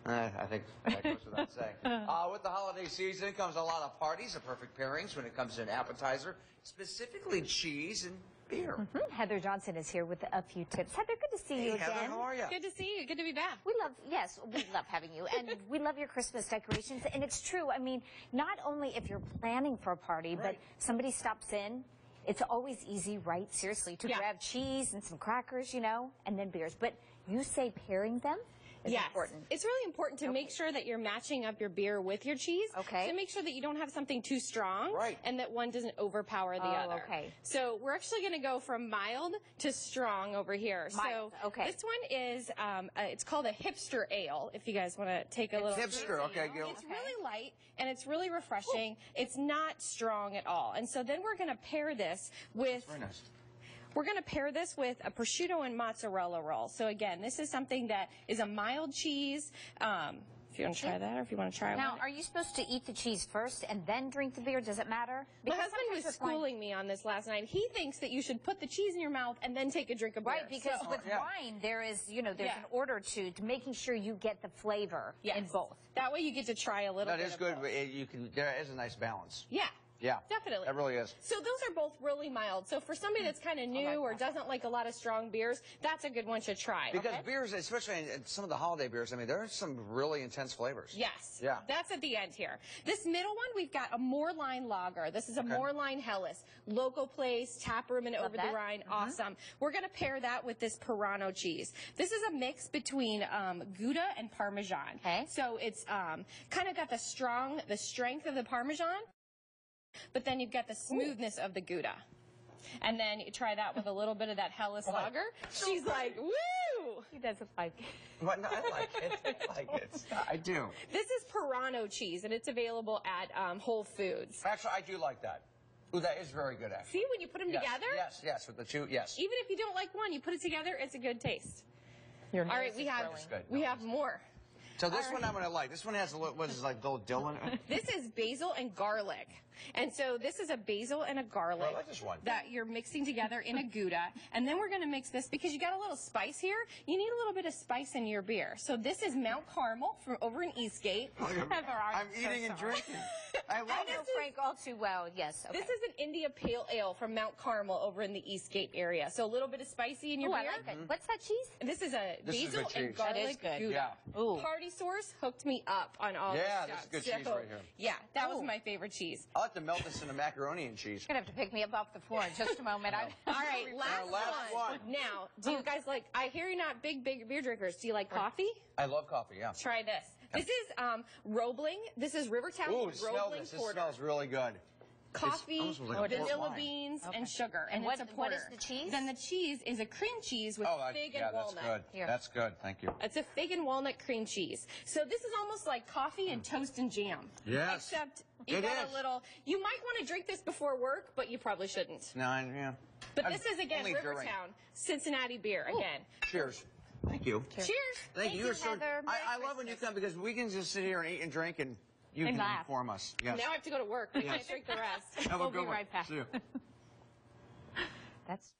I think that goes without saying. With the holiday season comes a lot of parties, a perfect pairings when it comes to an appetizer, specifically cheese and beer. Heather Johnson is here with a few tips. Heather, good to see you again. Heather, how are you? Good to see you. Good to be back. We love having you, and we love your Christmas decorations. And it's true. I mean, not only if you're planning for a party, but somebody stops in. It's always easy, right? Seriously, to grab cheese and some crackers, you know, and then beers. But you say pairing them? Important. It's really important to make sure that you're matching up your beer with your cheese. Okay. To make sure that you don't have something too strong. Right. And that one doesn't overpower the other. Okay. So we're actually going to go from mild to strong over here. Mild. So this one is, it's called a hipster ale, if you guys want to take a little. Hipster, okay. It's really light and it's really refreshing. Ooh. It's not strong at all. And so then we're going to pair this with. Very nice. We're going to pair this with a prosciutto and mozzarella roll. So again, this is something that is a mild cheese. If you want to try that, or if you want to try now, are you supposed to eat the cheese first and then drink the beer? Does it matter? My husband was schooling me on this last night. He thinks that you should put the cheese in your mouth and then take a drink of beer. Right, because with wine, there is, there's an order to making sure you get the flavor in both. That way you get to try a little bit. That is good, but there is a nice balance. Yeah. Yeah, definitely. That really is. So those are both really mild. So for somebody that's kind of new or doesn't like a lot of strong beers, that's a good one to try. Because beers, especially in some of the holiday beers, I mean, there are some really intense flavors. Yes. Yeah. That's at the end here. This middle one, we've got a Moorline lager. This is a Moorline Helles. Local place, tap room and over the Rhine. Awesome. We're going to pair that with this Parano cheese. This is a mix between Gouda and Parmesan. Okay. So it's kind of got the strength of the Parmesan, but then you've got the smoothness of the Gouda. And then you try that with a little bit of that Helles lager. She's like, woo! He doesn't like it. But no, I like it. I like it. I do. This is Parano cheese, and it's available at Whole Foods. Actually, I do like that. Ooh, that is very good, actually. See, when you put them together? Yes, with the two, yes. Even if you don't like one, you put it together, it's a good taste. All right, we have more. So this one I'm going to like. This one has a little, what is it, like little dill in it? This is basil and garlic. And so this is a basil and a garlic that you're mixing together in a Gouda. And then we're going to mix this because you got a little spice here. You need a little bit of spice in your beer. So this is Mount Carmel from over in Eastgate. I'm eating and drinking. I love it. I know Frank all too well. Yes. Okay. This is an India Pale Ale from Mount Carmel over in the Eastgate area. So a little bit of spicy in your beer. I like it. What's that cheese? This is a basil and garlic Gouda. Yeah. Ooh. Party Source hooked me up on all this stuff. Yeah, that's good cheese right here. Yeah, that was my favorite cheese. I'll have to melt this into macaroni and cheese. You're going to have to pick me up off the floor in just a moment. All right, last one. Now, do you guys like, I hear you're not big beer drinkers. Do you like coffee? I love coffee, yeah. Try this. This is Roebling. This is Rivertown Roebling Porter. This smells really good. Coffee, vanilla beans, and sugar. And it's a porter. What is the cheese? Then the cheese is a cream cheese with fig and walnut. That's good. That's good. Thank you. It's a fig and walnut cream cheese. So this is almost like coffee and toast and jam. Yes. Except you got a little. You might want to drink this before work, but you probably shouldn't. No, yeah. But this is again Rivertown Cincinnati beer again. Cheers. Thank you. Cheers. Thank you. Heather. I love when you come because we can just sit here and eat and drink and you can inform us. Yes. Now I have to go to work. I can't drink the rest. We'll be right back. See you. That's